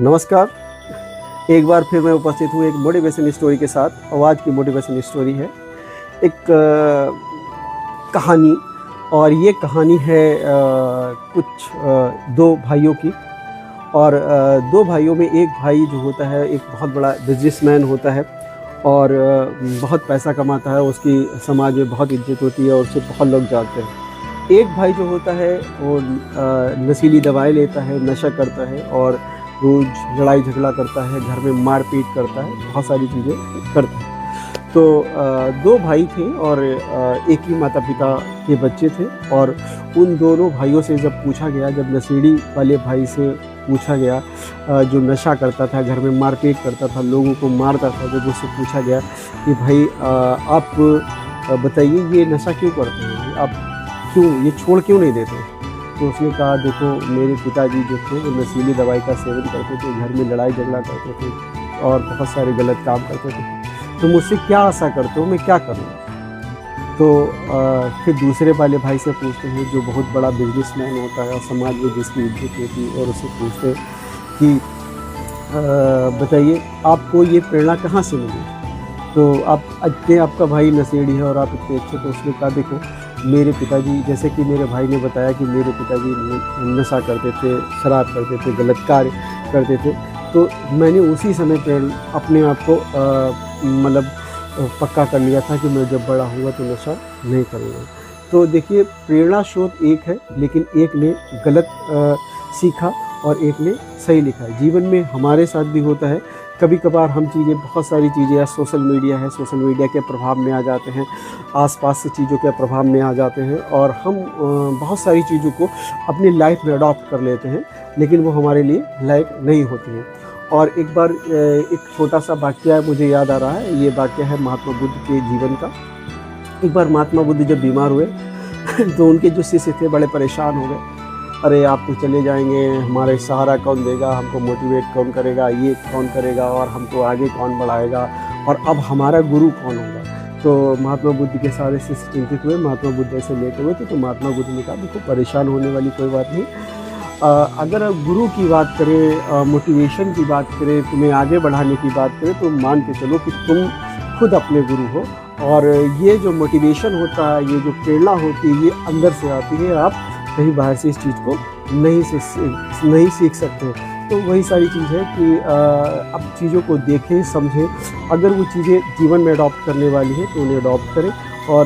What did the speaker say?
नमस्कार। एक बार फिर मैं उपस्थित हूँ एक मोटिवेशन स्टोरी के साथ और आज की मोटिवेशन स्टोरी है एक कहानी। और ये कहानी है कुछ दो भाइयों की। और दो भाइयों में एक भाई जो होता है एक बहुत बड़ा बिजनेसमैन होता है और बहुत पैसा कमाता है, उसकी समाज में बहुत इज्जत होती है और उसे बहुत लोग जानते हैं। एक भाई जो होता है वो नशीली दवाएं लेता है, नशा करता है और रोज़ लड़ाई झगड़ा करता है, घर में मारपीट करता है, बहुत सारी चीज़ें करता है। तो दो भाई थे और एक ही माता पिता के बच्चे थे। और उन दोनों भाइयों से जब पूछा गया, जब नशेड़ी वाले भाई से पूछा गया जो नशा करता था, घर में मारपीट करता था, लोगों को मारता था, जब उससे पूछा गया कि भाई आप बताइए ये नशा क्यों करते हैं, आप क्यों ये छोड़ क्यों नहीं देते? तो उसने कहा देखो मेरे पिताजी जो थे वो नशीली दवाई का सेवन करते थे, घर में लड़ाई झगड़ा करते थे और बहुत सारे गलत काम करते थे, तो मुझसे क्या आशा करते हो, मैं क्या करूँगा? तो फिर दूसरे वाले भाई से पूछते हैं जो बहुत बड़ा बिजनेसमैन होता है और समाज में जिसकी इज्जत होती है, और उससे पूछते हैं कि बताइए आपको ये प्रेरणा कहाँ से मिली? तो आप इतने, आपका भाई नशेड़ी है और आप इतने अच्छे। तो उसने कहा देखो मेरे पिताजी, जैसे कि मेरे भाई ने बताया कि मेरे पिताजी नशा करते थे, शराब करते थे, गलत कार्य करते थे, तो मैंने उसी समय पर अपने आप को मतलब पक्का कर लिया था कि मैं जब बड़ा हुआ तो नशा नहीं करूँगा। तो देखिए प्रेरणा स्रोत एक है, लेकिन एक ने गलत सीखा और एक ने सही लिखा है। जीवन में हमारे साथ भी होता है, कभी कभार हम चीज़ें, बहुत सारी चीज़ें, या सोशल मीडिया है, सोशल मीडिया के प्रभाव में आ जाते हैं, आसपास से चीज़ों के प्रभाव में आ जाते हैं और हम बहुत सारी चीज़ों को अपनी लाइफ में अडॉप्ट कर लेते हैं, लेकिन वो हमारे लिए लायक नहीं होती हैं। और एक बार एक छोटा सा वाक़या मुझे याद आ रहा है, ये वाक़या है महात्मा बुद्ध के जीवन का। एक बार महात्मा बुद्ध जब बीमार हुए तो उनके जो शिष्य थे बड़े परेशान हो गए। अरे आप तो चले जाएंगे, हमारे सहारा कौन देगा, हमको मोटिवेट कौन करेगा, ये कौन करेगा और हमको आगे कौन बढ़ाएगा, और अब हमारा गुरु कौन होगा? तो महात्मा बुद्ध के सारे शिष्य चिंतित हुए। महात्मा बुद्ध ऐसे लेटे हुए थे, तो महात्मा बुद्ध ने कहा देखो परेशान होने वाली कोई बात नहीं, अगर गुरु की बात करें, मोटिवेशन की बात करें, तुम्हें आगे बढ़ाने की बात करें, तो मान के चलो कि तुम खुद अपने गुरु हो। और ये जो मोटिवेशन होता है, ये जो प्रेरणा होती है, ये अंदर से आती है, आप कहीं बाहर से इस चीज़ को नहीं सीख सकते। तो वही सारी चीज़ है कि अब चीज़ों को देखें, समझें, अगर वो चीज़ें जीवन में अडॉप्ट करने वाली है तो उन्हें अडॉप्ट करें। और